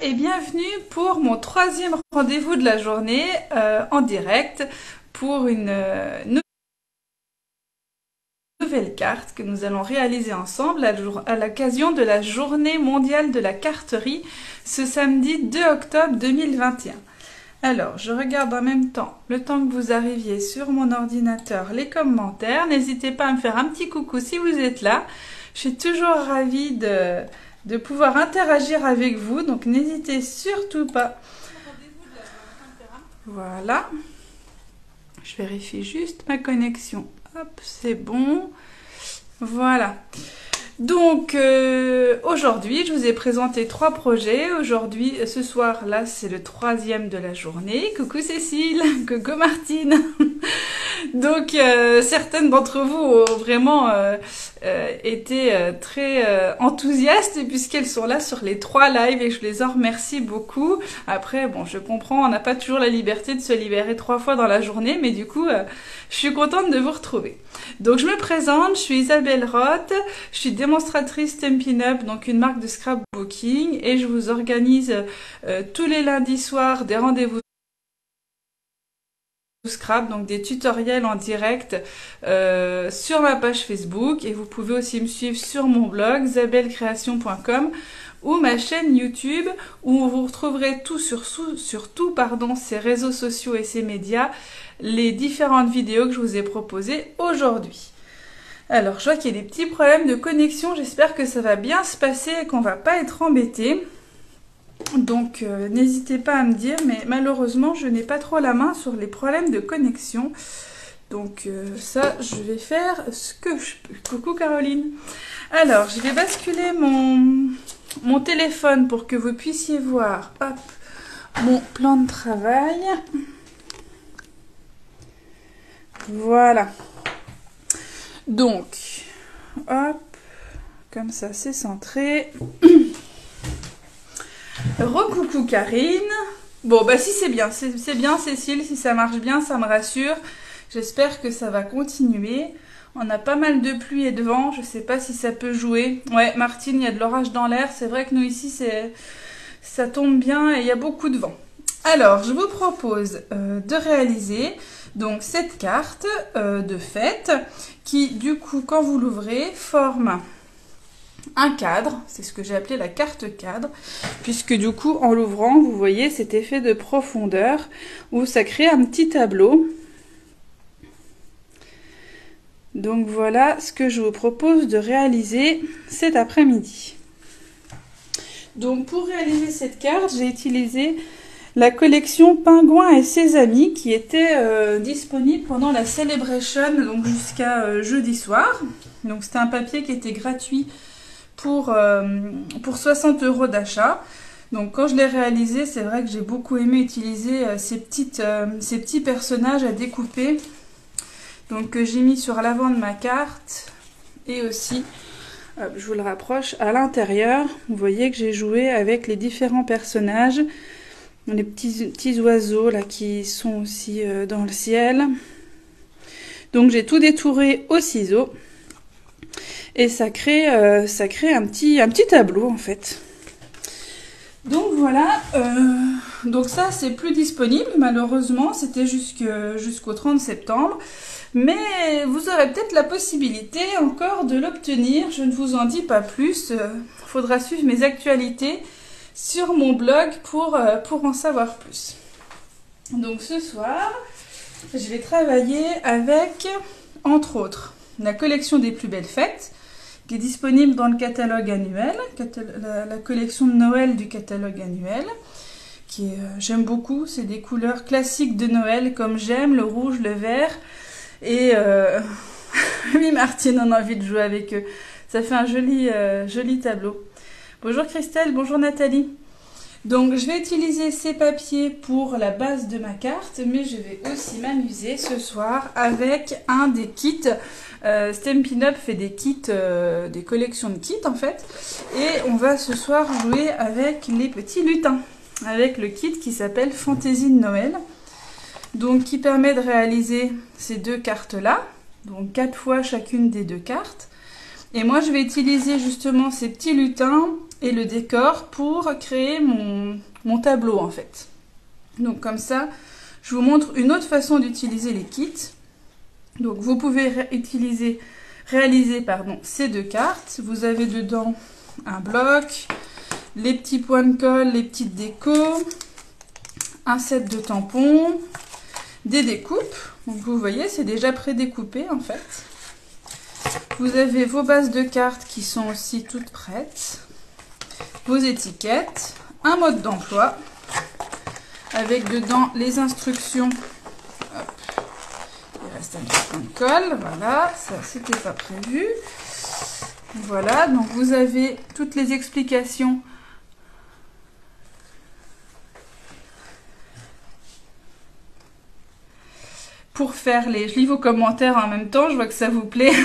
Et bienvenue pour mon troisième rendez-vous de la journée en direct pour une nouvelle carte que nous allons réaliser ensemble à l'occasion de la journée mondiale de la carterie ce samedi 2 octobre 2021. Alors, je regarde en même temps, le temps que vous arriviez sur mon ordinateur, les commentaires. N'hésitez pas à me faire un petit coucou si vous êtes là. Je suis toujours ravie de pouvoir interagir avec vous, donc n'hésitez surtout pas. Voilà. Je vérifie juste ma connexion. Hop, c'est bon. Voilà. Donc, aujourd'hui, je vous ai présenté 3 projets. Aujourd'hui, ce soir, là, c'est le 3e de la journée. Coucou Cécile, coucou Martine. Donc, certaines d'entre vous ont vraiment été très enthousiastes puisqu'elles sont là sur les 3 lives et je les en remercie beaucoup. Après, bon, je comprends, on n'a pas toujours la liberté de se libérer 3 fois dans la journée, mais du coup, je suis contente de vous retrouver. Donc, je me présente, je suis Isabelle Roth, je suis démonstratrice Stampin' Up, donc une marque de scrapbooking, et je vous organise tous les lundis soirs des rendez-vous scrap, donc des tutoriels en direct sur ma page Facebook, et vous pouvez aussi me suivre sur mon blog zabellecreation.com ou ma chaîne YouTube où vous retrouverez tout sur ces réseaux sociaux et ces médias, les différentes vidéos que je vous ai proposées aujourd'hui. Alors, je vois qu'il y a des petits problèmes de connexion, j'espère que ça va bien se passer et qu'on va pas être embêté. Donc, n'hésitez pas à me dire, mais malheureusement, je n'ai pas trop la main sur les problèmes de connexion. Donc, ça, je vais faire ce que je peux. Coucou Caroline. Alors, je vais basculer mon téléphone pour que vous puissiez voir, hop, mon plan de travail. Voilà. Donc, hop, comme ça, c'est centré. Recoucou Karine. Bon, bah si c'est bien Cécile, si ça marche bien, ça me rassure. J'espère que ça va continuer. On a pas mal de pluie et de vent, je sais pas si ça peut jouer. Ouais, Martine, il y a de l'orage dans l'air. C'est vrai que nous ici, ça tombe bien et il y a beaucoup de vent. Alors, je vous propose de réaliser donc cette carte de fête qui, du coup, quand vous l'ouvrez, forme un cadre. C'est ce que j'ai appelé la carte cadre, puisque du coup, en l'ouvrant, vous voyez cet effet de profondeur où ça crée un petit tableau. Donc voilà ce que je vous propose de réaliser cet après-midi. Donc pour réaliser cette carte, j'ai utilisé la collection Pingouin et ses amis qui était disponible pendant la Celebration, donc jusqu'à jeudi soir. Donc c'était un papier qui était gratuit pour 60 € d'achat. Donc quand je l'ai réalisé, c'est vrai que j'ai beaucoup aimé utiliser ces petits personnages à découper. Donc que j'ai mis sur l'avant de ma carte et aussi, hop, je vous le rapproche, à l'intérieur, vous voyez que j'ai joué avec les différents personnages, les petits oiseaux là qui sont aussi dans le ciel. Donc j'ai tout détouré au ciseau et ça crée un petit tableau en fait. Donc voilà, donc ça c'est plus disponible malheureusement, c'était jusqu'au 30 septembre. Mais vous aurez peut-être la possibilité encore de l'obtenir, je ne vous en dis pas plus, il faudra suivre mes actualités sur mon blog pour en savoir plus. Donc ce soir, je vais travailler avec, entre autres, la collection des plus belles fêtes, qui est disponible dans le catalogue annuel, la collection de Noël du catalogue annuel, qui j'aime beaucoup, c'est des couleurs classiques de Noël, comme j'aime le rouge, le vert. Et oui, Martine, on a envie de jouer avec eux. Ça fait un joli tableau. Bonjour Christelle, bonjour Nathalie. Donc, je vais utiliser ces papiers pour la base de ma carte, mais je vais aussi m'amuser ce soir avec un des kits. Stampin' Up fait des kits, des collections de kits en fait. Et on va ce soir jouer avec les petits lutins, avec le kit qui s'appelle Fantaisie de Noël. Donc qui permet de réaliser ces 2 cartes là, donc 4 fois chacune des 2 cartes. Et moi je vais utiliser justement ces petits lutins et le décor pour créer mon tableau en fait. Donc comme ça, je vous montre une autre façon d'utiliser les kits. Donc vous pouvez réaliser ces deux cartes. Vous avez dedans un bloc, les petits points de colle, les petites décos, un set de tampons, des découpes. Donc vous voyez, c'est déjà prédécoupé en fait. Vous avez vos bases de cartes qui sont aussi toutes prêtes, vos étiquettes, un mode d'emploi avec dedans les instructions. Hop. Il reste un petit point de colle, voilà, ça c'était pas prévu. Voilà, donc vous avez toutes les explications pour faire les... Je lis vos commentaires en même temps, je vois que ça vous plaît.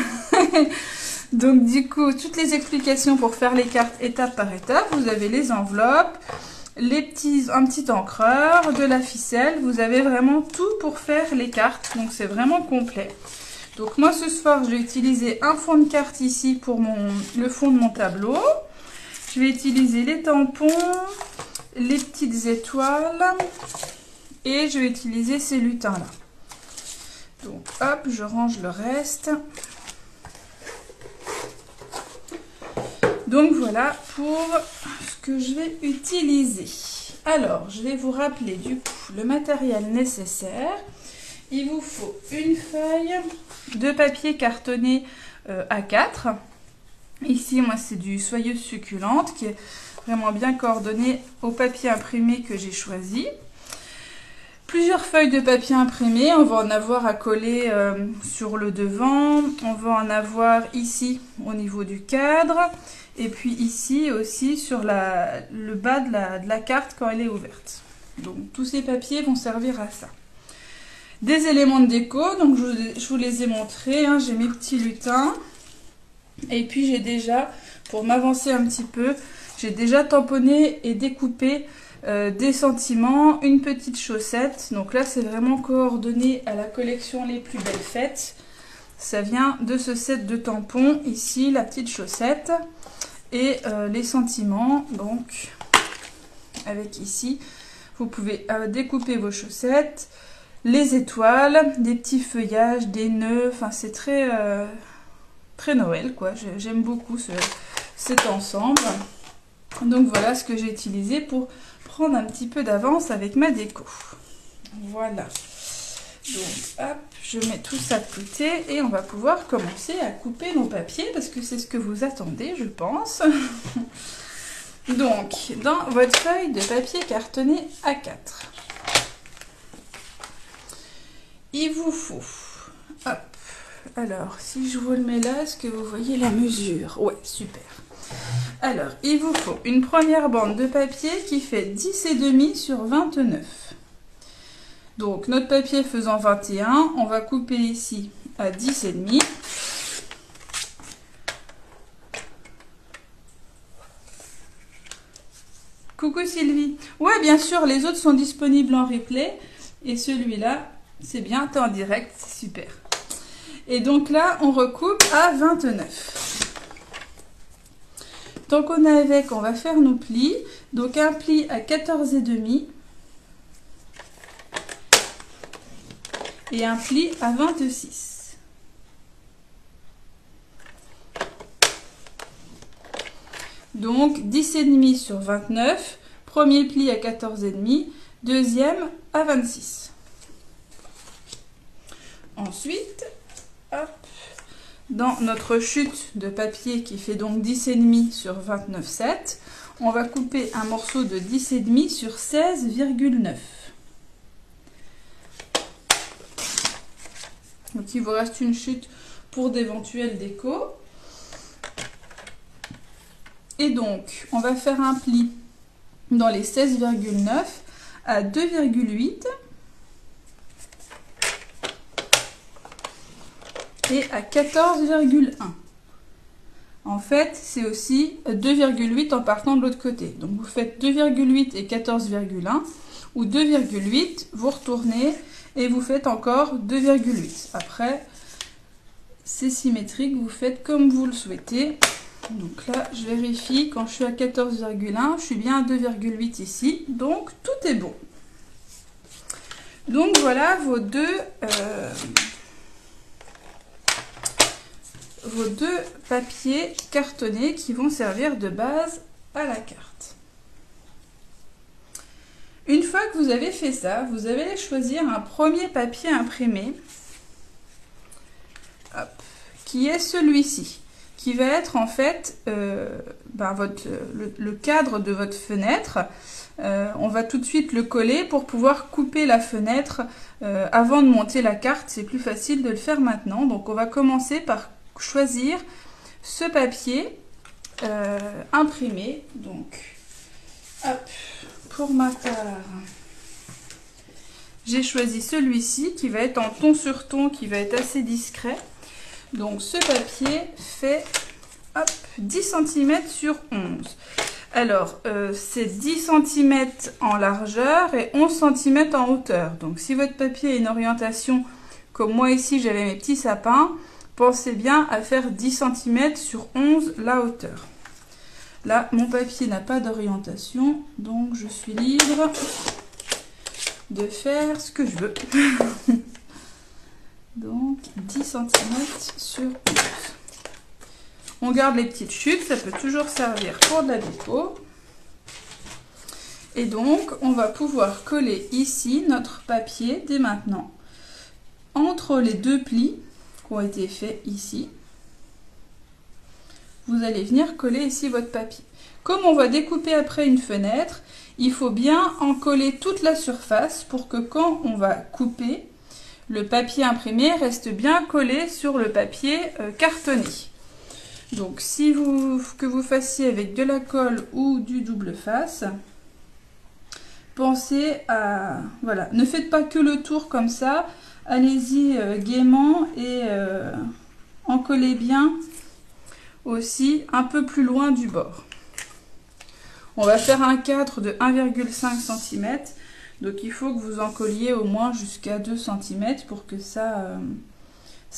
Donc du coup, toutes les explications pour faire les cartes étape par étape. Vous avez les enveloppes, un petit encreur, de la ficelle. Vous avez vraiment tout pour faire les cartes. Donc c'est vraiment complet. Donc moi ce soir, je vais utiliser un fond de carte ici pour le fond de mon tableau. Je vais utiliser les tampons, les petites étoiles et je vais utiliser ces lutins là. Donc hop, je range le reste. Donc voilà pour ce que je vais utiliser. Alors, je vais vous rappeler du coup le matériel nécessaire. Il vous faut une feuille de papier cartonné A4. Ici, moi, c'est du Soyeuse Succulente qui est vraiment bien coordonné au papier imprimé que j'ai choisi. Plusieurs feuilles de papier imprimé, on va en avoir à coller sur le devant, on va en avoir ici au niveau du cadre, et puis ici aussi sur le bas de la carte quand elle est ouverte. Donc tous ces papiers vont servir à ça. Des éléments de déco, donc je vous les ai montrés, hein, j'ai mes petits lutins, et puis j'ai déjà, pour m'avancer un petit peu, j'ai déjà tamponné et découpé des sentiments, une petite chaussette. Donc là, c'est vraiment coordonné à la collection Les Plus Belles Fêtes. Ça vient de ce set de tampons. Ici, la petite chaussette et les sentiments. Donc, avec ici, vous pouvez découper vos chaussettes, les étoiles, des petits feuillages, des nœuds. Enfin, c'est très, très Noël, quoi. J'aime beaucoup cet ensemble. Donc voilà ce que j'ai utilisé pour prendre un petit peu d'avance avec ma déco. Voilà. Donc hop, je mets tout ça de côté et on va pouvoir commencer à couper nos papiers parce que c'est ce que vous attendez, je pense. Donc, dans votre feuille de papier cartonné A4, il vous faut... Hop. Alors, si je vous le mets là, est-ce que vous voyez la mesure? Ouais, super. Alors, il vous faut une première bande de papier qui fait 10,5 sur 29. Donc, notre papier faisant 21, on va couper ici à 10,5. Coucou Sylvie. Ouais, bien sûr, les autres sont disponibles en replay. Et celui-là, c'est bien, t'es en direct, c'est super. Et donc là, on recoupe à 29. Tant qu'on est avec, on va faire nos plis. Donc un pli à 14,5 et un pli à 26. Donc 10,5 sur 29, premier pli à 14,5, deuxième à 26. Ensuite, hop, dans notre chute de papier qui fait donc 10,5 sur 29,7, on va couper un morceau de 10,5 sur 16,9. Donc il vous reste une chute pour d'éventuelles décos. Et donc, on va faire un pli dans les 16,9 à 2,8 et à 14,1. En fait, c'est aussi 2,8 en partant de l'autre côté. Donc, vous faites 2,8 et 14,1 ou 2,8, vous retournez et vous faites encore 2,8. Après, c'est symétrique, vous faites comme vous le souhaitez. Donc là, je vérifie, quand je suis à 14,1, je suis bien à 2,8 ici, donc tout est bon. Donc voilà vos deux papiers cartonnés qui vont servir de base à la carte. Une fois que vous avez fait ça, vous allez choisir un premier papier imprimé, hop, qui est celui-ci, qui va être en fait le cadre de votre fenêtre. On va tout de suite le coller pour pouvoir couper la fenêtre avant de monter la carte. C'est plus facile de le faire maintenant. Donc on va commencer par choisir ce papier imprimé. Donc, hop, pour ma part, j'ai choisi celui-ci qui va être en ton sur ton, qui va être assez discret. Donc ce papier fait hop, 10 cm sur 11. Alors, c'est 10 cm en largeur et 11 cm en hauteur. Donc si votre papier a une orientation, comme moi ici j'avais mes petits sapins, pensez bien à faire 10 cm sur 11 la hauteur. Là, mon papier n'a pas d'orientation, donc je suis libre de faire ce que je veux. Donc 10 cm sur 11. On garde les petites chutes, ça peut toujours servir pour de la déco. Et donc, on va pouvoir coller ici notre papier dès maintenant. Entre les deux plis qui ont été faits ici, vous allez venir coller ici votre papier. Comme on va découper après une fenêtre, il faut bien en coller toute la surface pour que quand on va couper, le papier imprimé reste bien collé sur le papier cartonné. Donc que vous fassiez avec de la colle ou du double face, pensez à... Voilà, ne faites pas que le tour comme ça, allez-y gaiement et en collez bien aussi un peu plus loin du bord. On va faire un cadre de 1,5 cm, donc il faut que vous en colliez au moins jusqu'à 2 cm pour que ça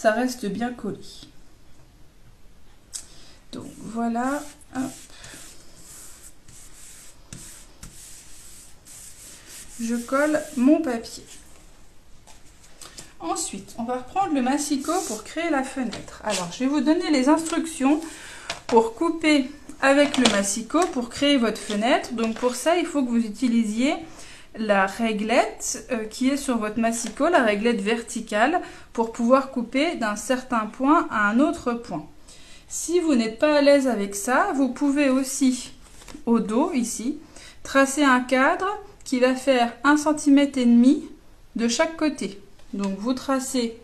reste bien collé. Donc voilà, hop. Je colle mon papier. Ensuite, on va reprendre le massicot pour créer la fenêtre. Alors, je vais vous donner les instructions pour couper avec le massicot pour créer votre fenêtre. Donc pour ça, il faut que vous utilisiez la réglette qui est sur votre massicot, la réglette verticale, pour pouvoir couper d'un certain point à un autre point. Si vous n'êtes pas à l'aise avec ça, vous pouvez aussi, au dos, ici, tracer un cadre qui va faire 1,5 cm de chaque côté. Donc vous tracez,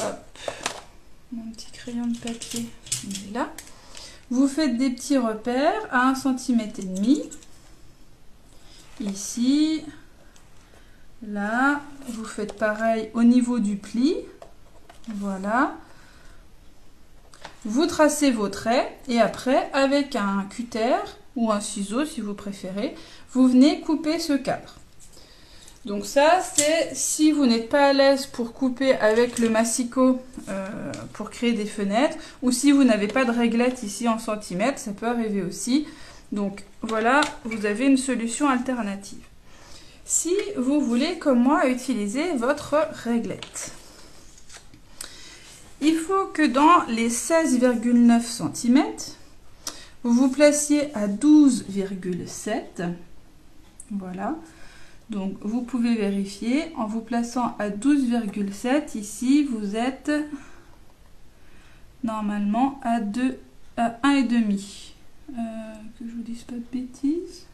hop, mon petit crayon de papier, il est là. Vous faites des petits repères à 1,5 cm. Ici, là, vous faites pareil au niveau du pli. Voilà. Vous tracez vos traits et après, avec un cutter ou un ciseau si vous préférez, vous venez couper ce cadre. Donc ça, c'est si vous n'êtes pas à l'aise pour couper avec le massicot pour créer des fenêtres, ou si vous n'avez pas de réglette ici en centimètres, ça peut arriver aussi. Donc voilà, vous avez une solution alternative. Si vous voulez, comme moi, utiliser votre réglette, il faut que dans les 16,9 cm, vous vous placiez à 12,7. Voilà. Donc, vous pouvez vérifier. En vous plaçant à 12,7, ici, vous êtes normalement à 1,5. Que je vous dise pas de bêtises.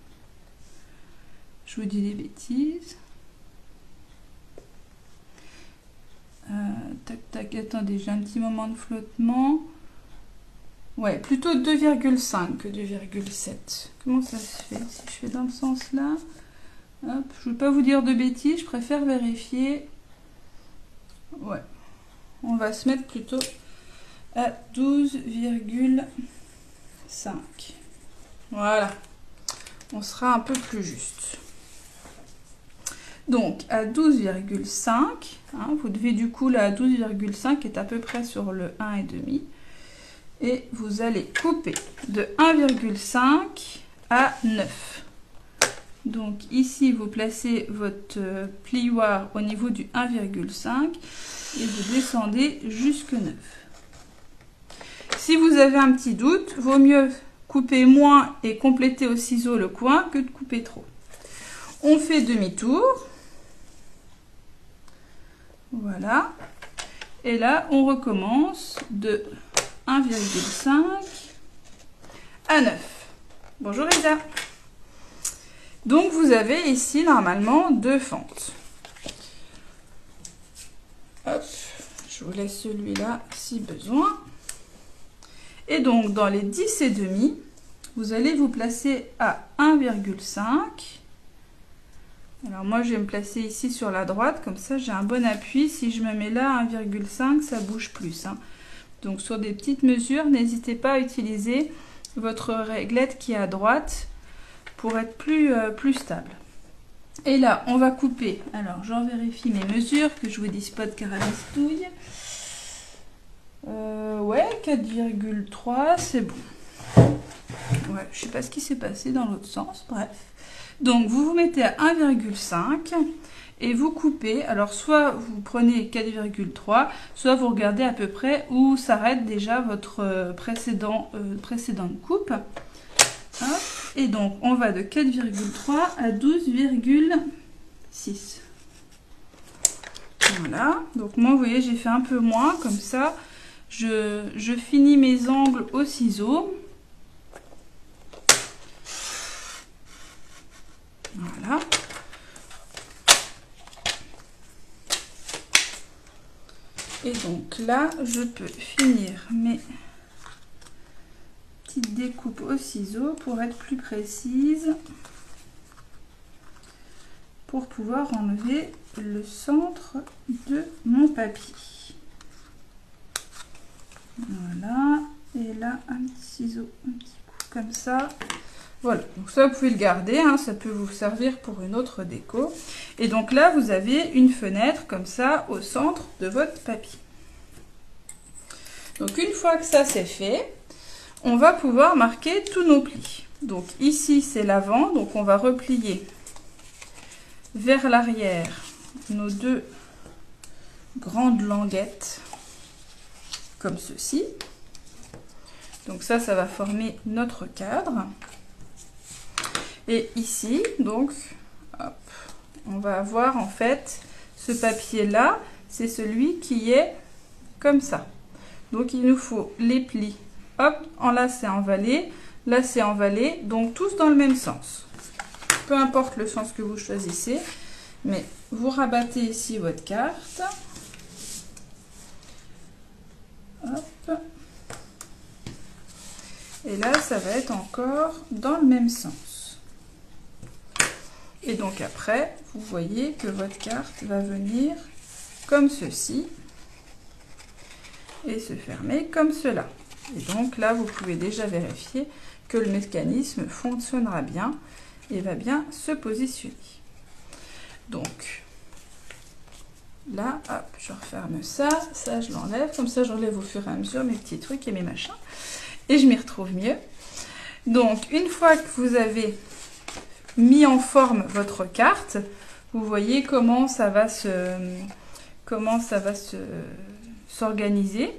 Je vous dis des bêtises. Tac, tac, attendez, j'ai un petit moment de flottement. Ouais, plutôt 2,5 que 2,7. Comment ça se fait? Si je fais dans le sens là... Hop, je ne veux pas vous dire de bêtises, je préfère vérifier. Ouais, on va se mettre plutôt à 12,5. Voilà, on sera un peu plus juste. Donc à 12,5, hein, vous devez du coup là à 12,5 est à peu près sur le 1,5. et vous allez couper de 1,5 à 9. Donc ici, vous placez votre plioir au niveau du 1,5 et vous descendez jusque 9. Si vous avez un petit doute, vaut mieux couper moins et compléter au ciseau le coin que de couper trop. On fait demi-tour. Voilà. Et là, on recommence de 1,5 à 9. Bonjour Isa. Donc vous avez ici normalement 2 fentes. Hop, je vous laisse celui-là si besoin. Et donc dans les 10 et demi, vous allez vous placer à 1,5. Alors moi je vais me placer ici sur la droite, comme ça j'ai un bon appui. Si je me mets là à 1,5, ça bouge plus. Donc sur des petites mesures, n'hésitez pas à utiliser votre réglette qui est à droite pour être plus stable. Et là, on va couper. Alors, j'en vérifie mes mesures, que je vous dise pas de carabistouille. Ouais, 4,3, c'est bon. Ouais, je sais pas ce qui s'est passé dans l'autre sens, bref. Donc, vous vous mettez à 1,5 et vous coupez. Alors, soit vous prenez 4,3, soit vous regardez à peu près où s'arrête déjà votre précédente coupe. Hop. Et donc, on va de 4,3 à 12,6. Voilà. Donc, moi, vous voyez, j'ai fait un peu moins. Comme ça, je finis mes angles au ciseau. Voilà. Et donc, là, je peux finir mes découpe au ciseau pour être plus précise, pour pouvoir enlever le centre de mon papier. Voilà, et là un petit ciseau, un petit coup comme ça. Voilà, donc ça vous pouvez le garder, ça peut vous servir pour une autre déco. Et donc là vous avez une fenêtre comme ça au centre de votre papier. Donc une fois que ça c'est fait, on va pouvoir marquer tous nos plis. Donc ici c'est l'avant, donc on va replier vers l'arrière nos 2 grandes languettes comme ceci. Donc ça va former notre cadre. Et ici donc hop, on va avoir en fait ce papier là, c'est celui qui est comme ça. Donc il nous faut les plis. Hop, en lacet en valet, lacet en valet, donc tous dans le même sens. Peu importe le sens que vous choisissez, mais vous rabattez ici votre carte. Hop. Et là, ça va être encore dans le même sens. Et donc après, vous voyez que votre carte va venir comme ceci et se fermer comme cela. Et donc là, vous pouvez déjà vérifier que le mécanisme fonctionnera bien et va bien se positionner. Donc là, hop, je referme ça, ça je l'enlève, comme ça j'enlève au fur et à mesure mes petits trucs et mes machins, et je m'y retrouve mieux. Donc une fois que vous avez mis en forme votre carte, vous voyez comment ça va s'organiser.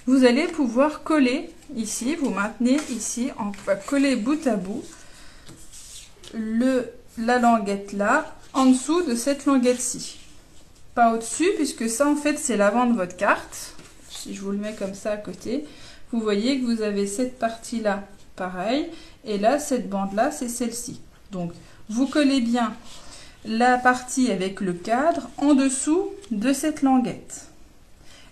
Vous allez pouvoir coller ici, vous maintenez ici, on va coller bout à bout la languette là, en dessous de cette languette-ci. Pas au-dessus, puisque ça en fait c'est l'avant de votre carte. Si je vous le mets comme ça à côté, vous voyez que vous avez cette partie-là, pareil, et là, cette bande-là, c'est celle-ci. Donc, vous collez bien la partie avec le cadre en dessous de cette languette.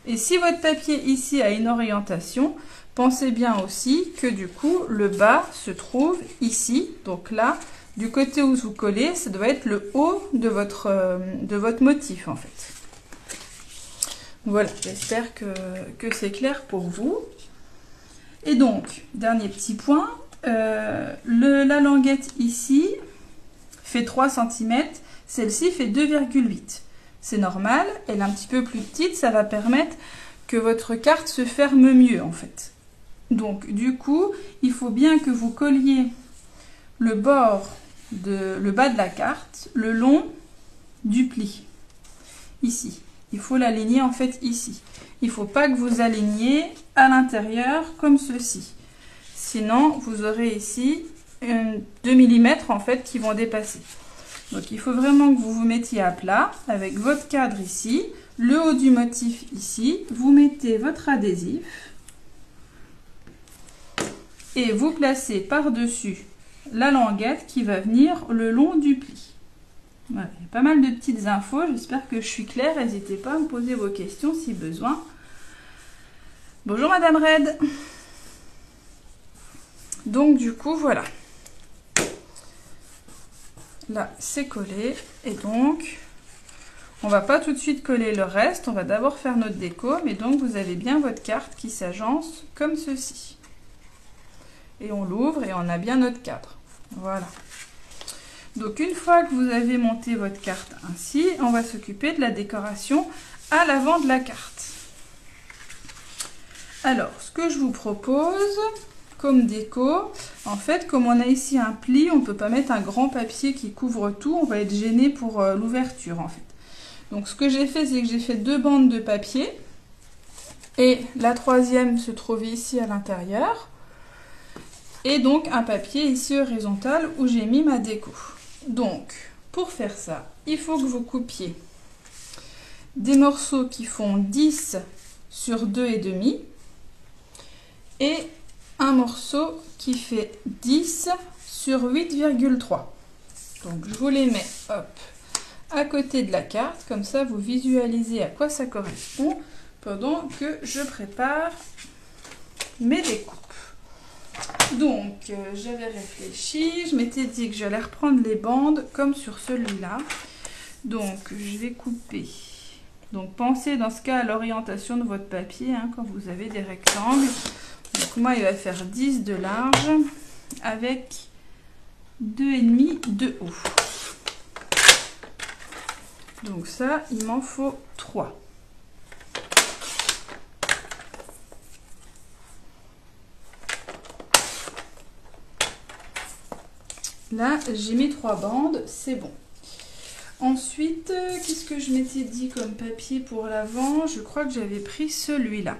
Et si votre papier ici a une orientation, pensez bien aussi que du coup, le bas se trouve ici. Donc là, du côté où vous collez, ça doit être le haut de votre motif en fait. Voilà, j'espère que c'est clair pour vous. Et donc, dernier petit point, la languette ici fait 3 cm, celle-ci fait 2,8. C'est normal, elle est un petit peu plus petite, ça va permettre que votre carte se ferme mieux en fait. Donc du coup, il faut bien que vous colliez le bas de la carte le long du pli. Ici. Il faut l'aligner en fait ici. Il ne faut pas que vous aligniez à l'intérieur comme ceci. Sinon, vous aurez ici 2 mm en fait qui vont dépasser. Donc il faut vraiment que vous vous mettiez à plat avec votre cadre ici, le haut du motif ici. Vous mettez votre adhésif et vous placez par-dessus la languette qui va venir le long du pli. Voilà, il y a pas mal de petites infos, j'espère que je suis claire, n'hésitez pas à me poser vos questions si besoin. Bonjour Madame Red. Donc du coup voilà, là c'est collé et donc on va pas tout de suite coller le reste, on va d'abord faire notre déco, mais donc vous avez bien votre carte qui s'agence comme ceci. Et on l'ouvre et on a bien notre cadre, voilà. Donc une fois que vous avez monté votre carte ainsi, on va s'occuper de la décoration à l'avant de la carte. Alors, ce que je vous propose comme déco, en fait, comme on a ici un pli, on ne peut pas mettre un grand papier qui couvre tout, on va être gêné pour l'ouverture en fait. Donc ce que j'ai fait, c'est que j'ai fait 2 bandes de papier et la troisième se trouve ici à l'intérieur. Et donc un papier ici horizontal où j'ai mis ma déco. Donc, pour faire ça, il faut que vous coupiez des morceaux qui font 10 sur 2,5 et un morceau qui fait 10 sur 8,3. Donc, je vous les mets hop, à côté de la carte, comme ça vous visualisez à quoi ça correspond pendant que je prépare mes découpes. Donc, j'avais réfléchi, je m'étais dit que j'allais reprendre les bandes comme sur celui-là. Donc, je vais couper. Donc, pensez dans ce cas à l'orientation de votre papier, hein, quand vous avez des rectangles. Donc, moi, il va faire 10 de large avec 2,5 de haut. Donc ça, il m'en faut 3. Là, j'ai mis 3 bandes, c'est bon. Ensuite, qu'est-ce que je m'étais dit comme papier pour l'avant? Je crois que j'avais pris celui-là.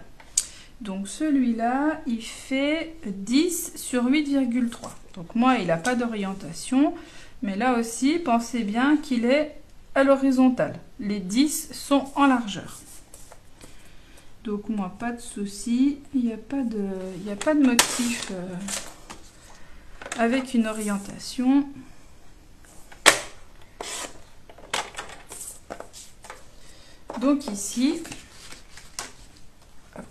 Donc celui-là, il fait 10 sur 8,3. Donc moi, il n'a pas d'orientation. Mais là aussi, pensez bien qu'il est à l'horizontale. Les 10 sont en largeur. Donc moi, pas de souci. Il n'y a pas de motif avec une orientation. Donc ici, hop,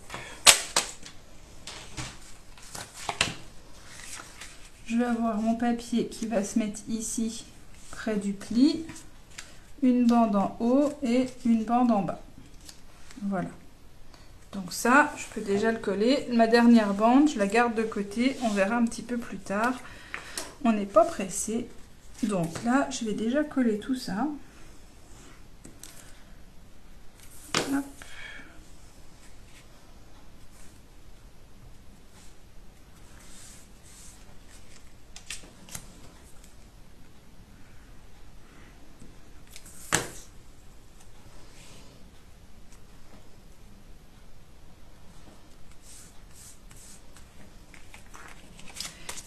je vais avoir mon papier qui va se mettre ici près du pli, une bande en haut et une bande en bas. Voilà. Donc ça, je peux déjà le coller. Ma dernière bande, je la garde de côté. On verra un petit peu plus tard. On n'est pas pressé. Donc là, je vais déjà coller tout ça. Hop.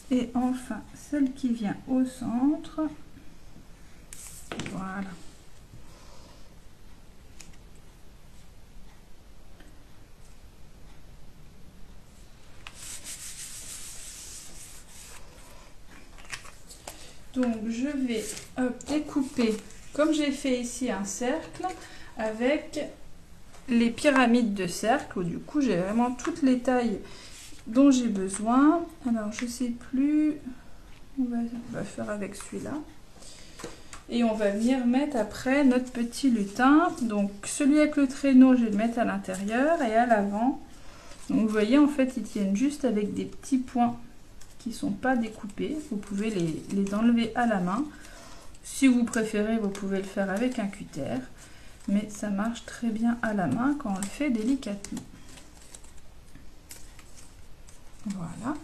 Et enfin, celle qui vient au centre. Voilà. Donc, je vais découper, comme j'ai fait ici, un cercle avec les pyramides de cercle, où du coup, j'ai vraiment toutes les tailles dont j'ai besoin. Alors je sais plus, on va faire avec celui-là et on va venir mettre après notre petit lutin. Donc celui avec le traîneau, je vais le mettre à l'intérieur et à l'avant. Donc vous voyez, en fait ils tiennent juste avec des petits points qui sont pas découpés. Vous pouvez les enlever à la main. Si vous préférez, vous pouvez le faire avec un cutter, mais ça marche très bien à la main quand on le fait délicatement. Voilà.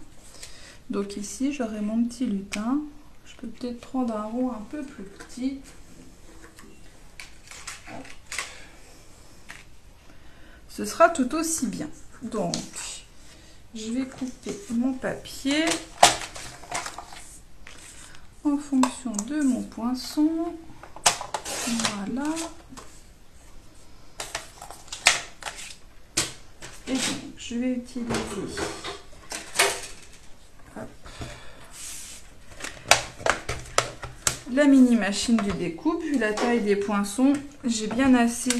Donc ici, j'aurai mon petit lutin. Je peux peut-être prendre un rond un peu plus petit. Hop. Ce sera tout aussi bien. Donc, je vais couper mon papier en fonction de mon poinçon. Voilà. Et donc, je vais utiliser la mini machine de découpe. Vu la taille des poinçons, j'ai bien assez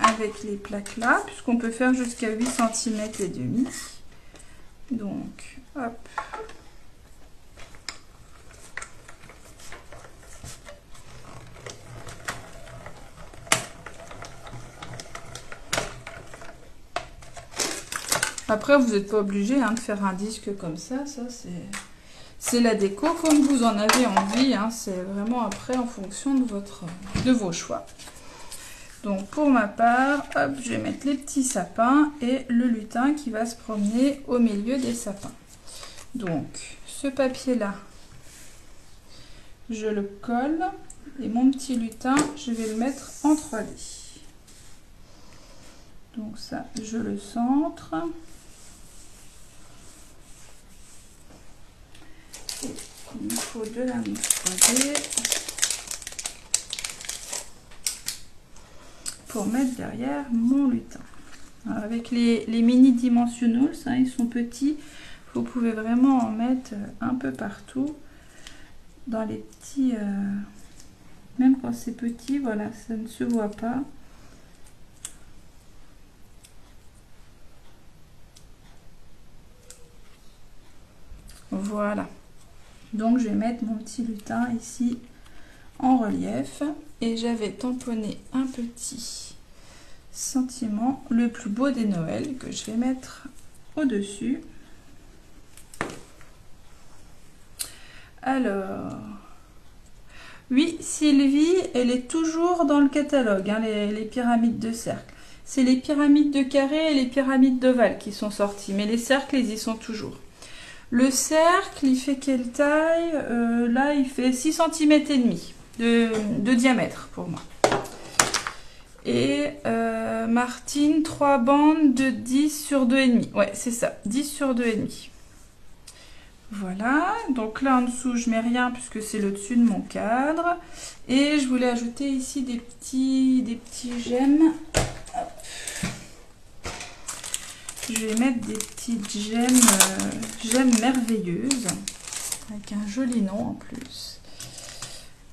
avec les plaques là, puisqu'on peut faire jusqu'à 8 cm et demi. Donc, hop. Après, vous n'êtes pas obligé de faire un disque comme ça c'est la déco comme vous en avez envie, hein. C'est vraiment après en fonction de vos choix. Donc pour ma part, hop, je vais mettre les petits sapins et le lutin qui va se promener au milieu des sapins. Donc ce papier là, je le colle et mon petit lutin, je vais le mettre en 3D. Donc ça, je le centre. Et il me faut de la mousse 3D pour mettre derrière mon lutin. Alors avec les mini dimensionals, hein, ils sont petits, vous pouvez vraiment en mettre un peu partout dans les petits, même quand c'est petit, voilà, ça ne se voit pas. Voilà, donc je vais mettre mon petit lutin ici en relief et j'avais tamponné un petit sentiment, le plus beau des Noëls, que je vais mettre au dessus. Alors oui, Sylvie, elle est toujours dans le catalogue, hein, les pyramides de cercle. C'est les pyramides de carré et les pyramides d'ovale qui sont sortis, mais les cercles, ils y sont toujours. Le cercle, il fait quelle taille? Là, il fait 6 cm et demi de diamètre pour moi. Et Martine, 3 bandes de 10 sur 2,5. Ouais, c'est ça, 10 sur 2,5. Voilà, donc là en dessous, je mets rien puisque c'est le dessus de mon cadre. Et je voulais ajouter ici des petits gemmes. Hop. Je vais mettre des petites gemmes merveilleuses, avec un joli nom en plus.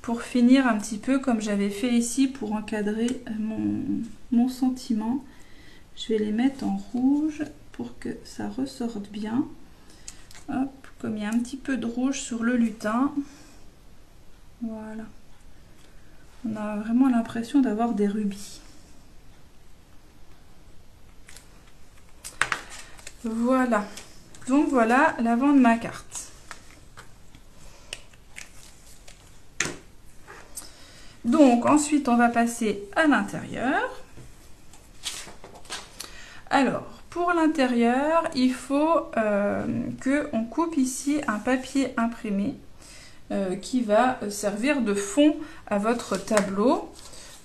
Pour finir un petit peu comme j'avais fait ici pour encadrer mon sentiment. Je vais les mettre en rouge pour que ça ressorte bien. Hop, comme il y a un petit peu de rouge sur le lutin. Voilà. On a vraiment l'impression d'avoir des rubis. Voilà, donc voilà l'avant de ma carte. Donc ensuite on va passer à l'intérieur. Alors pour l'intérieur, il faut qu'on coupe ici un papier imprimé qui va servir de fond à votre tableau.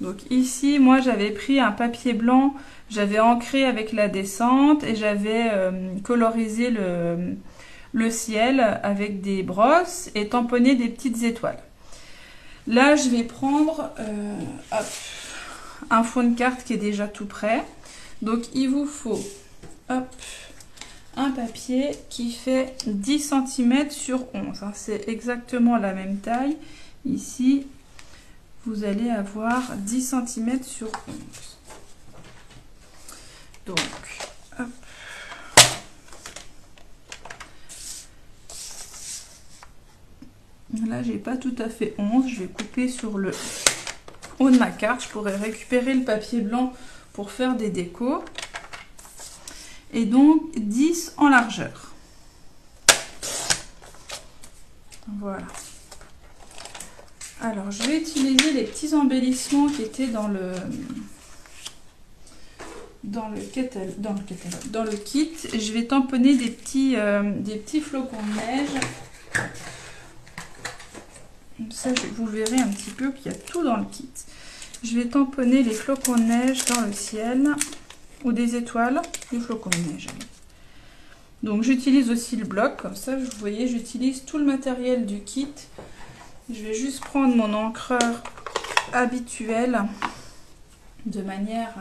Donc ici, moi j'avais pris un papier blanc, j'avais ancré avec la descente et j'avais colorisé le ciel avec des brosses et tamponné des petites étoiles. Là, je vais prendre un fond de carte qui est déjà tout prêt. Donc il vous faut un papier qui fait 10 cm sur 11. Hein, c'est exactement la même taille. Ici, vous allez avoir 10 cm sur 11. Donc, hop. Là, j'ai pas tout à fait 11. Je vais couper sur le haut de ma carte. Je pourrais récupérer le papier blanc pour faire des décos. Et donc 10 en largeur. Voilà. Alors je vais utiliser les petits embellissements qui étaient dans dans le kit, je vais tamponner des petits flocons de neige. Comme ça, vous verrez un petit peu qu'il y a tout dans le kit. Je vais tamponner les flocons de neige dans le ciel, ou des étoiles, des flocons de neige. Donc j'utilise aussi le bloc, comme ça, vous voyez, j'utilise tout le matériel du kit. Je vais juste prendre mon encreur habituel, de manière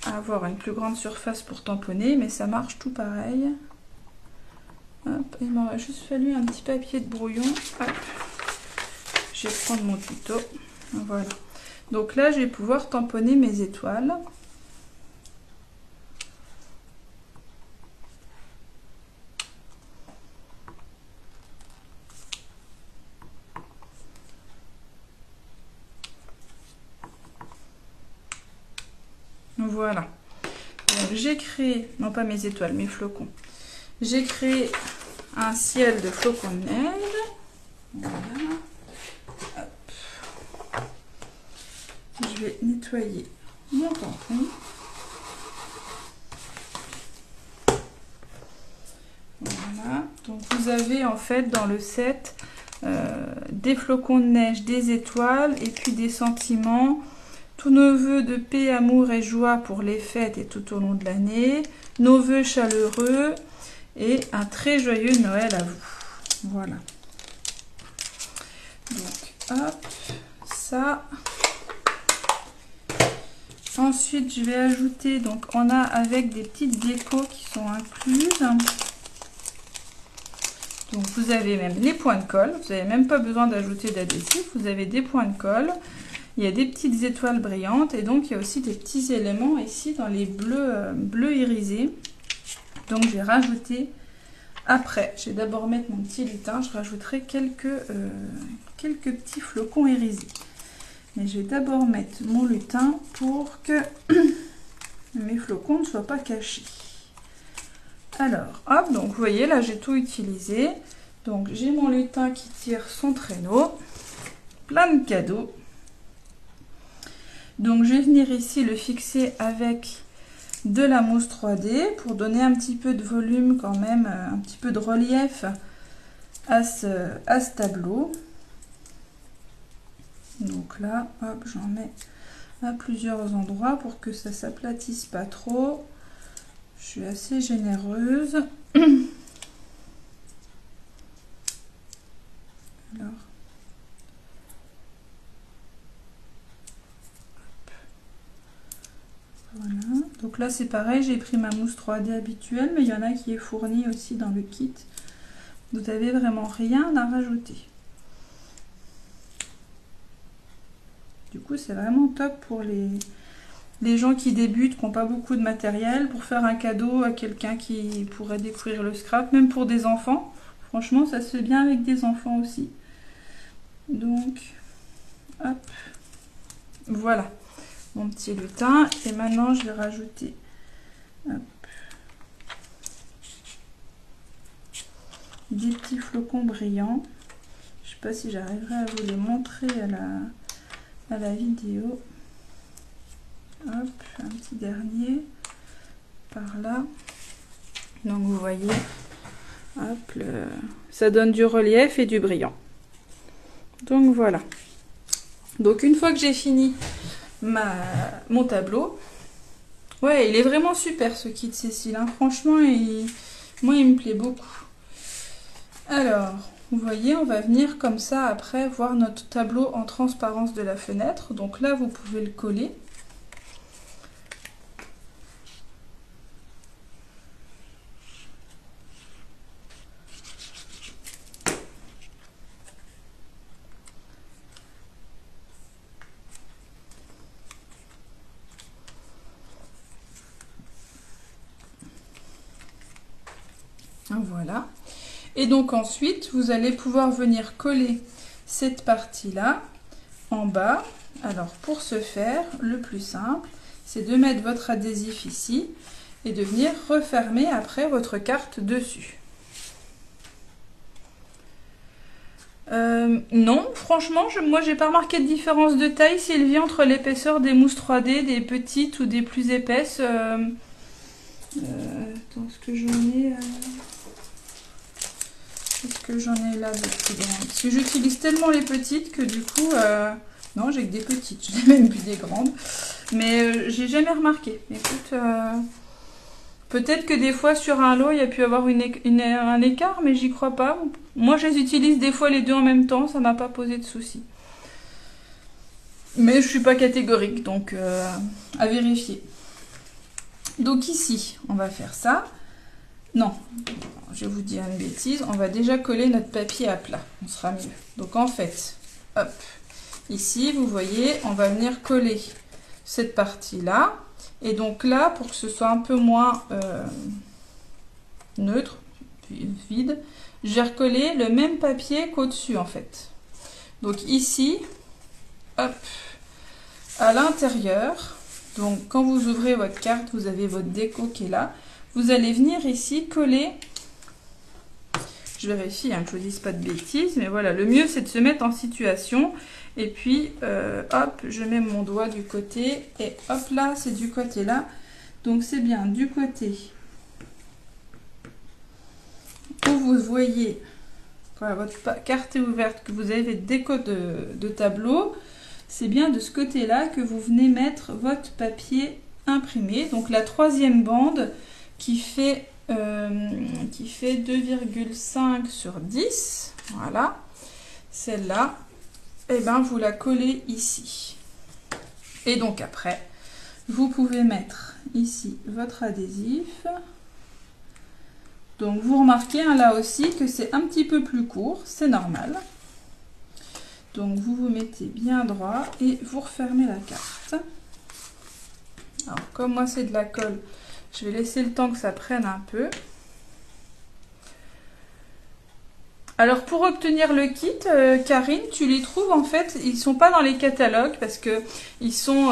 à avoir une plus grande surface pour tamponner, mais ça marche tout pareil. Hop, il m'aurait juste fallu un petit papier de brouillon. Hop. Je vais prendre mon tuto. Voilà. Donc là, je vais pouvoir tamponner mes étoiles. Voilà. J'ai créé, non pas mes étoiles, mes flocons. J'ai créé un ciel de flocons de neige. Voilà. Hop. Je vais nettoyer mon tampon. Voilà. Donc vous avez en fait dans le set des flocons de neige, des étoiles et puis des sentiments. Tous nos vœux de paix, amour et joie pour les fêtes et tout au long de l'année. Nos vœux chaleureux et un très joyeux Noël à vous. Voilà. Donc, hop, ça. Ensuite, je vais ajouter, donc on a avec des petites décos qui sont incluses. Donc, vous avez même les points de colle. Vous n'avez même pas besoin d'ajouter d'adhésif. Vous avez des points de colle. Il y a des petites étoiles brillantes et donc il y a aussi des petits éléments ici dans les bleus irisés. Donc je vais rajouter après. Je vais d'abord mettre mon petit lutin. Je rajouterai quelques petits flocons irisés. Mais je vais d'abord mettre mon lutin pour que mes flocons ne soient pas cachés. Alors, hop, donc vous voyez là j'ai tout utilisé. Donc j'ai mon lutin qui tire son traîneau. Plein de cadeaux. Donc je vais venir ici le fixer avec de la mousse 3D pour donner un petit peu de volume quand même, un petit peu de relief à ce tableau. Donc là, hop, j'en mets à plusieurs endroits pour que ça s'aplatisse pas trop. Je suis assez généreuse. Alors. Voilà, donc là c'est pareil, j'ai pris ma mousse 3D habituelle, mais il y en a qui est fournie aussi dans le kit. Vous n'avez vraiment rien à rajouter. Du coup c'est vraiment top pour les gens qui débutent, qui n'ont pas beaucoup de matériel, pour faire un cadeau à quelqu'un qui pourrait découvrir le scrap, même pour des enfants. Franchement ça se fait bien avec des enfants aussi. Donc, hop, voilà. Mon petit lutin et maintenant je vais rajouter hop, des petits flocons brillants. Je sais pas si j'arriverai à vous les montrer à la vidéo. Hop, un petit dernier par là. Donc vous voyez, hop, ça donne du relief et du brillant. Donc voilà. Donc une fois que j'ai fini mon tableau. Ouais, il est vraiment super ce kit Cécile, hein. Franchement, moi il me plaît beaucoup. Alors, vous voyez, on va venir comme ça après voir notre tableau en transparence de la fenêtre. Donc là, vous pouvez le coller. Voilà. Et donc ensuite, vous allez pouvoir venir coller cette partie-là en bas. Alors pour ce faire, le plus simple, c'est de mettre votre adhésif ici et de venir refermer après votre carte dessus. Non, franchement, moi j'ai pas remarqué de différence de taille, Sylvie, entre l'épaisseur des mousses 3D, des petites ou des plus épaisses. Attends, est-ce que j'en ai... Est-ce que j'en ai là de plus grandes? Parce que j'utilise tellement les petites que du coup... Non, j'ai que des petites, j'ai même vu des grandes. Mais j'ai jamais remarqué. Écoute, peut-être que des fois sur un lot, il y a pu avoir un écart, mais j'y crois pas. Moi, je les utilise des fois les deux en même temps, ça m'a pas posé de soucis. Mais je suis pas catégorique, donc à vérifier. Donc ici, on va faire ça. Non, je vais vous dire une bêtise. On va déjà coller notre papier à plat. On sera mieux. Donc en fait, hop, ici, vous voyez, on va venir coller cette partie-là. Et donc là, pour que ce soit un peu moins neutre, vide, j'ai recollé le même papier qu'au-dessus en fait. Donc ici, hop, à l'intérieur, donc quand vous ouvrez votre carte, vous avez votre déco qui est là. Vous allez venir ici coller, je vérifie hein, que je ne dise pas de bêtises, mais voilà, le mieux c'est de se mettre en situation. Et puis, hop, je mets mon doigt du côté et hop là, c'est du côté là. Donc c'est bien du côté où vous voyez, voilà, votre carte est ouverte, que vous avez des déco de tableau. C'est bien de ce côté-là que vous venez mettre votre papier imprimé. Donc la troisième bande qui fait 2,5 sur 10. Voilà. Celle-là, et ben vous la collez ici. Et donc après, vous pouvez mettre ici votre adhésif. Donc vous remarquez hein, là aussi que c'est un petit peu plus court, c'est normal. Donc vous vous mettez bien droit et vous refermez la carte. Alors comme moi c'est de la colle, je vais laisser le temps que ça prenne un peu. Alors pour obtenir le kit, Karine, tu les trouves en fait, ils sont pas dans les catalogues parce que ils sont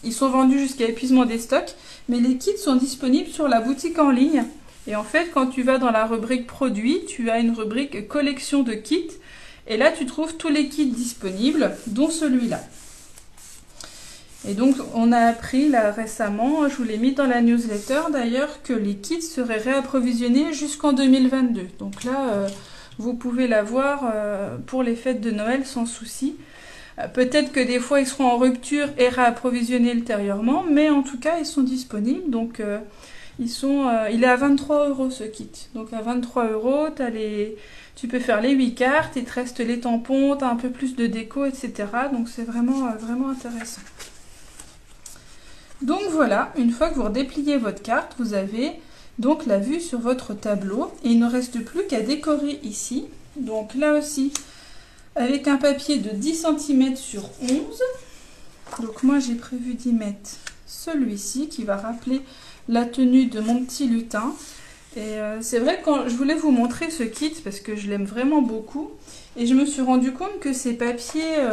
vendus jusqu'à épuisement des stocks, mais les kits sont disponibles sur la boutique en ligne. Et en fait, quand tu vas dans la rubrique produits, tu as une rubrique collection de kits. Et là, tu trouves tous les kits disponibles, dont celui-là. Et donc, on a appris là récemment, je vous l'ai mis dans la newsletter d'ailleurs, que les kits seraient réapprovisionnés jusqu'en 2022. Donc là, vous pouvez l'avoir pour les fêtes de Noël sans souci. Peut-être que des fois, ils seront en rupture et réapprovisionnés ultérieurement, mais en tout cas, ils sont disponibles. Donc, il est à 23 € ce kit. Donc, à 23 €, tu peux faire les 8 cartes, il te reste les tampons, tu as un peu plus de déco, etc. Donc, c'est vraiment, vraiment intéressant. Donc, voilà, une fois que vous redépliez votre carte, vous avez donc la vue sur votre tableau. Et il ne reste plus qu'à décorer ici. Donc, là aussi, avec un papier de 10 cm sur 11. Donc, moi, j'ai prévu d'y mettre celui-ci qui va rappeler la tenue de mon petit lutin. Et c'est vrai que quand je voulais vous montrer ce kit parce que je l'aime vraiment beaucoup et je me suis rendu compte que ces papiers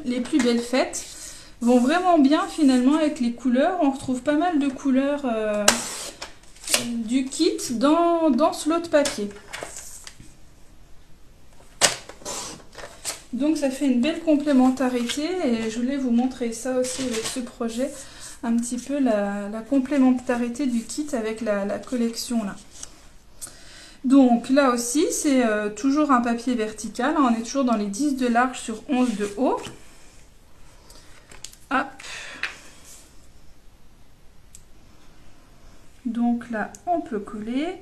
les plus belles fêtes vont vraiment bien finalement avec les couleurs. On retrouve pas mal de couleurs du kit dans ce lot de papier. Donc ça fait une belle complémentarité et je voulais vous montrer ça aussi avec ce projet. Un petit peu la complémentarité du kit avec la collection là. Donc là aussi c'est toujours un papier vertical, on est toujours dans les 10 de large sur 11 de haut. Hop. Donc là on peut coller.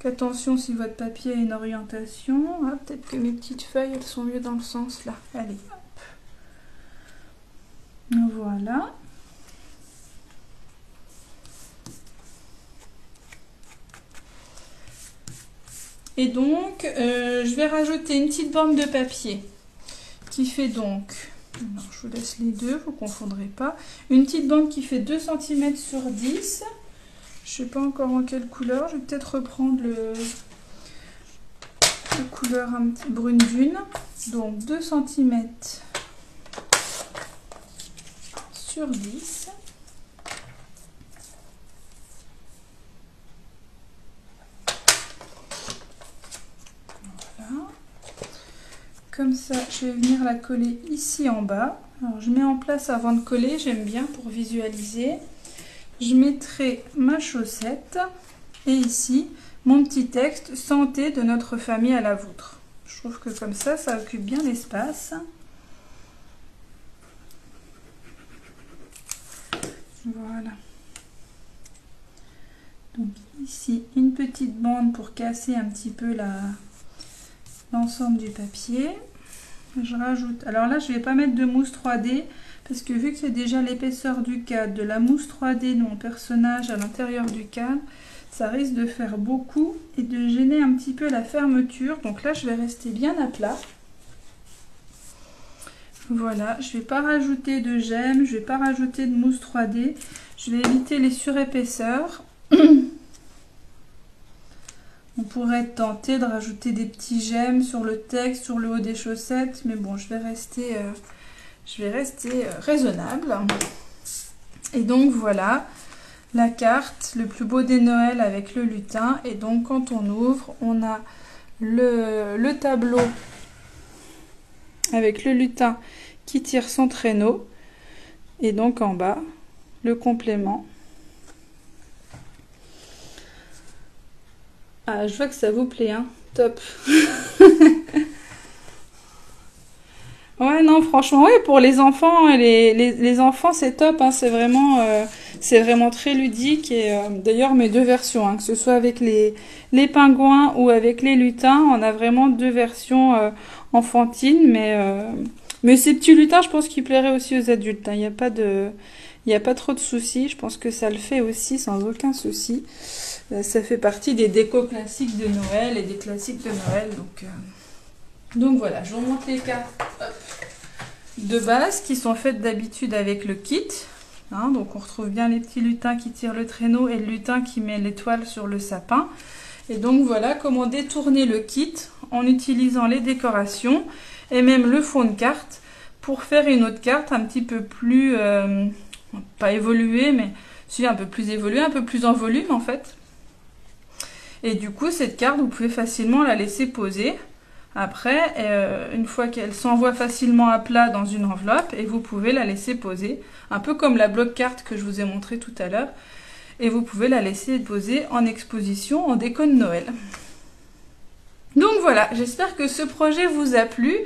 Attention si votre papier a une orientation. Ah, peut-être que mes petites feuilles elles sont mieux dans le sens là. Allez, hop. Voilà. Et donc, je vais rajouter une petite bande de papier qui fait donc, alors je vous laisse les deux, vous ne confondrez pas, une petite bande qui fait 2 cm sur 10. Je ne sais pas encore en quelle couleur, je vais peut-être reprendre le couleur un petit brune dune. Donc 2 cm sur 10. Comme ça, je vais venir la coller ici en bas. Alors, je mets en place avant de coller, j'aime bien pour visualiser. Je mettrai ma chaussette et ici, mon petit texte « Santé de notre famille à la vôtre ». Je trouve que comme ça occupe bien l'espace. Voilà. Donc ici, une petite bande pour casser un petit peu l'ensemble du papier. Je rajoute, alors là je vais pas mettre de mousse 3D parce que vu que c'est déjà l'épaisseur du cadre, de la mousse 3D de mon personnage à l'intérieur du cadre, ça risque de faire beaucoup et de gêner un petit peu la fermeture. Donc là je vais rester bien à plat. Voilà, je vais pas rajouter de gemme, je vais pas rajouter de mousse 3D, je vais éviter les surépaisseurs. On pourrait tenter de rajouter des petits gemmes sur le texte, sur le haut des chaussettes, mais bon, je vais rester raisonnable. Et donc voilà, la carte, le plus beau des Noëls avec le lutin. Et donc quand on ouvre, on a le tableau avec le lutin qui tire son traîneau. Et donc en bas, le complément. Ah, je vois que ça vous plaît, hein. Top. Ouais, non, franchement, ouais, pour les enfants, les enfants, c'est top, hein. C'est vraiment très ludique. Et d'ailleurs, mes deux versions, hein, que ce soit avec les pingouins ou avec les lutins, on a vraiment deux versions enfantines. Mais ces petits lutins, je pense qu'ils plairaient aussi aux adultes, hein. Il n'y a pas trop de soucis. Je pense que ça le fait aussi sans aucun souci. Ça fait partie des décos classiques de Noël et des classiques de Noël. Donc voilà, je vous montre les cartes de base qui sont faites d'habitude avec le kit. Hein, donc on retrouve bien les petits lutins qui tirent le traîneau et le lutin qui met l'étoile sur le sapin. Et donc voilà comment détourner le kit en utilisant les décorations et même le fond de carte pour faire une autre carte un petit peu plus, pas évoluée, mais si un peu plus évoluée, un peu plus en volume en fait. Et du coup, cette carte, vous pouvez facilement la laisser poser. Après, une fois qu'elle s'envoie facilement à plat dans une enveloppe, et vous pouvez la laisser poser, un peu comme la bloc carte que je vous ai montré tout à l'heure. Et vous pouvez la laisser poser en exposition, en déco de Noël. Donc voilà, j'espère que ce projet vous a plu.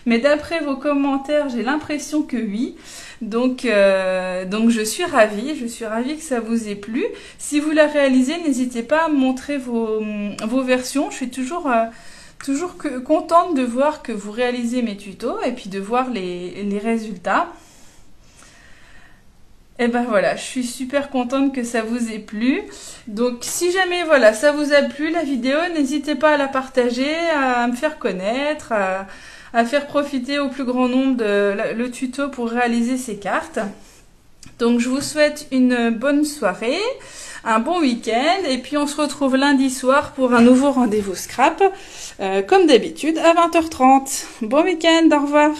Mais d'après vos commentaires, j'ai l'impression que oui. Donc je suis ravie que ça vous ait plu. Si vous la réalisez, n'hésitez pas à me montrer vos versions. Je suis toujours contente de voir que vous réalisez mes tutos et puis de voir les résultats. Et ben voilà, je suis super contente que ça vous ait plu. Donc si jamais voilà, ça vous a plu la vidéo, n'hésitez pas à la partager, à me faire connaître, à faire profiter au plus grand nombre le tuto pour réaliser ces cartes. Donc je vous souhaite une bonne soirée, un bon week-end et puis on se retrouve lundi soir pour un nouveau rendez-vous scrap, comme d'habitude à 20h30. Bon week-end, au revoir.